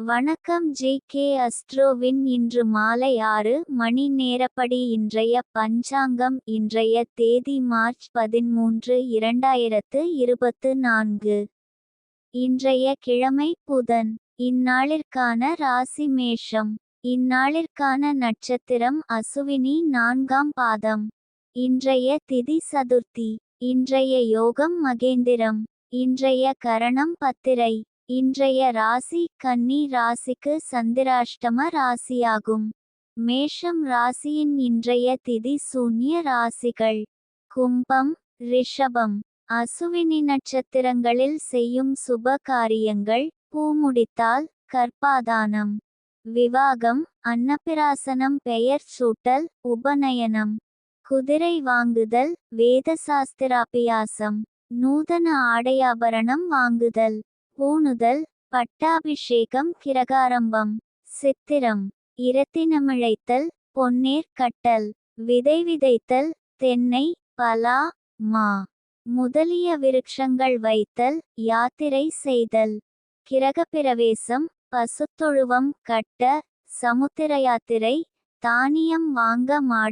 வணக்கம் ஜே.கே. அஸ்ட்ரோவின் இன்று மாலை 6 மணி நேரப்படி இன்றைய பஞ்சாங்கம். இன்றைய தேதி மார்ச் 13, 2024. இன்றைய கிழமை புதன். இந்நாளிற்கான ராசி மேஷம். இந்நாளிற்கான நட்சத்திரம் அசுவினி 4ஆம் பாதம். இன்றைய திதி சதுர்த்தி. இன்றைய யோகம் மகேந்திரம். இன்றைய கரணம் பத்திரை. இன்றைய ராசி கன்னி ராசிக்கு சந்திராஷ்டம ராசியாகும். மேஷம் ராசியின் இன்றைய திதி சூன்ய ராசிகள் கும்பம், ரிஷபம். அசுவினி நட்சத்திரங்களில் செய்யும் சுப காரியங்கள்: பூமுடித்தால், கர்ப்பாதானம், விவாகம், அன்னப்பிராசனம், பெயர் சூட்டல், உபநயனம், குதிரை வாங்குதல், வேதசாஸ்திராபியாசம், நூதன ஆடையாபரணம் வாங்குதல், பூணுதல், பட்டாபிஷேகம், கிரகாரம்பம். சித்திரம். இரத்தினமிழைத்தல், பொன்னேர் கட்டல், விதை விதைத்தல், தென்னை, பலா, மா முதலிய விருட்சங்கள் வைத்தல், யாத்திரை செய்தல். கிரகப்பிரவேசம், பசுத்தொழுவம் கட்ட, சமுத்திர யாத்திரை, தானியம் வாங்க மாடு